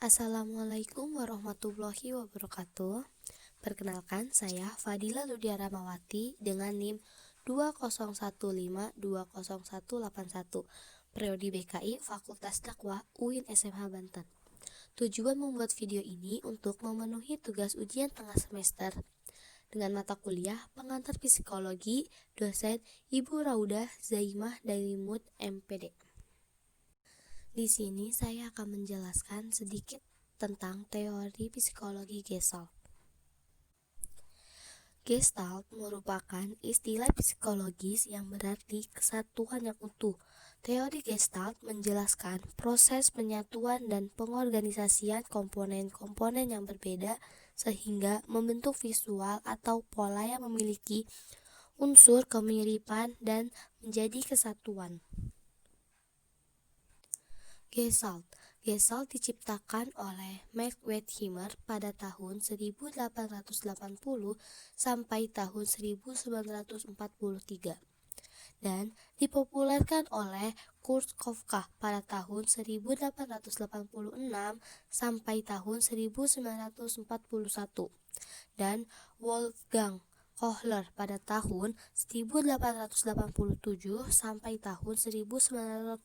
Assalamualaikum warahmatullahi wabarakatuh. Perkenalkan, saya Fadila Ludia Ramawati dengan NIM 201520120181, Prodi BKI Fakultas Dakwah UIN SMH Banten. Tujuan membuat video ini untuk memenuhi tugas ujian tengah semester dengan mata kuliah Pengantar Psikologi, dosen Ibu Raudah Zaimah Dailimut MPD. Di sini saya akan menjelaskan sedikit tentang teori psikologi Gestalt. Gestalt merupakan istilah psikologis yang berarti kesatuan yang utuh. Teori Gestalt menjelaskan proses penyatuan dan pengorganisasian komponen-komponen yang berbeda sehingga membentuk visual atau pola yang memiliki unsur kemiripan dan menjadi kesatuan. Gestalt diciptakan oleh Max Wertheimer pada tahun 1880 sampai tahun 1943 dan dipopulerkan oleh Kurt Koffka pada tahun 1886 sampai tahun 1941 dan Wolfgang Kohler pada tahun 1887 sampai tahun 1967.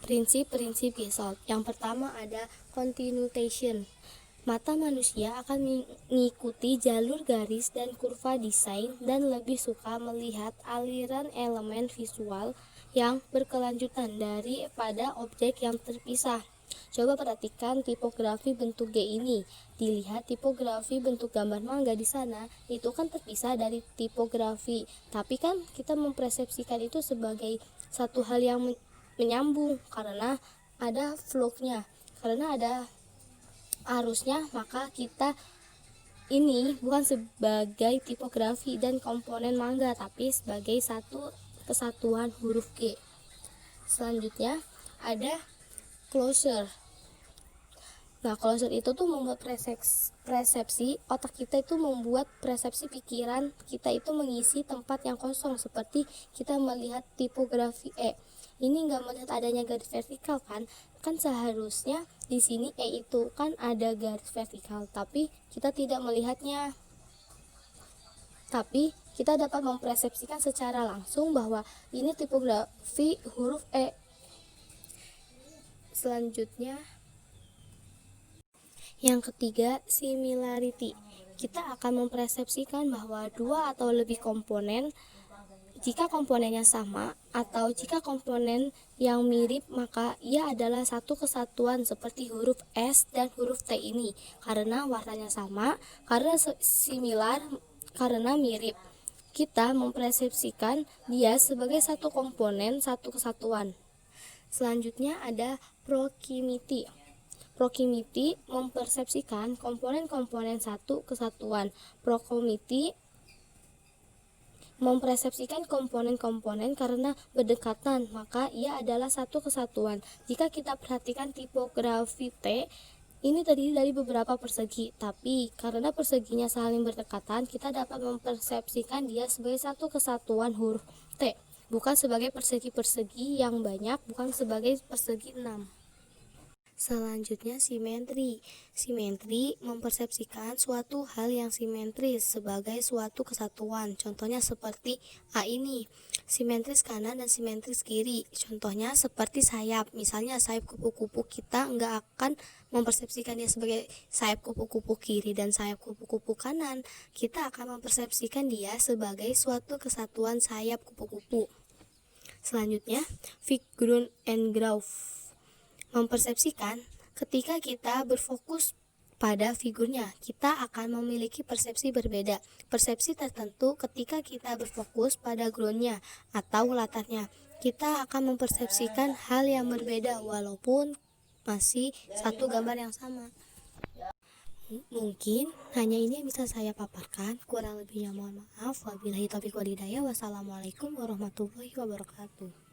Prinsip-prinsip Gestalt. Yang pertama ada continuation. Mata manusia akan mengikuti jalur garis dan kurva desain dan lebih suka melihat aliran elemen visual yang berkelanjutan daripada objek yang terpisah. Coba perhatikan tipografi bentuk G ini. Dilihat tipografi bentuk gambar mangga di sana, itu kan terpisah dari tipografi. Tapi kan kita mempersepsikan itu sebagai satu hal yang menyambung karena ada flow-nya, karena ada arusnya, maka kita ini bukan sebagai tipografi dan komponen mangga, tapi sebagai satu kesatuan huruf G. Selanjutnya ada closure. Nah, closure itu tuh membuat persepsi otak kita itu membuat persepsi pikiran kita itu mengisi tempat yang kosong, seperti kita melihat tipografi E. Ini nggak melihat adanya garis vertikal kan seharusnya di sini E itu kan ada garis vertikal, tapi kita tidak melihatnya. Tapi kita dapat mempersepsikan secara langsung bahwa ini tipografi huruf E. Selanjutnya yang ketiga, similarity. Kita akan mempersepsikan bahwa dua atau lebih komponen, jika komponennya sama atau jika komponen yang mirip, maka ia adalah satu kesatuan seperti huruf S dan huruf T ini, karena warnanya sama, karena similar, karena mirip. Kita mempersepsikan dia sebagai satu komponen, satu kesatuan. Selanjutnya ada proximity. Proximity mempersepsikan komponen-komponen satu kesatuan. Proximity mempersepsikan komponen-komponen karena berdekatan, maka ia adalah satu kesatuan. Jika kita perhatikan tipografi T, ini terdiri dari beberapa persegi, tapi karena perseginya saling berdekatan, kita dapat mempersepsikan dia sebagai satu kesatuan huruf T, bukan sebagai persegi-persegi yang banyak, bukan sebagai persegi 6. Selanjutnya simetri. Simetri mempersepsikan suatu hal yang simetris sebagai suatu kesatuan. Contohnya seperti A ini, simetris kanan dan simetris kiri. Contohnya seperti sayap. Misalnya sayap kupu-kupu, kita nggak akan mempersepsikan dia sebagai sayap kupu-kupu kiri dan sayap kupu-kupu kanan. Kita akan mempersepsikan dia sebagai suatu kesatuan sayap kupu-kupu. Selanjutnya, Figurun and Groove mempersepsikan ketika kita berfokus pada figurnya, kita akan memiliki persepsi berbeda. Persepsi tertentu ketika kita berfokus pada groundnya atau latarnya, kita akan mempersepsikan hal yang berbeda walaupun masih satu gambar yang sama. Mungkin hanya ini yang bisa saya paparkan, kurang lebihnya mohon maaf. Wabillahi taufiq wal hidayah. Wassalamualaikum warahmatullahi wabarakatuh.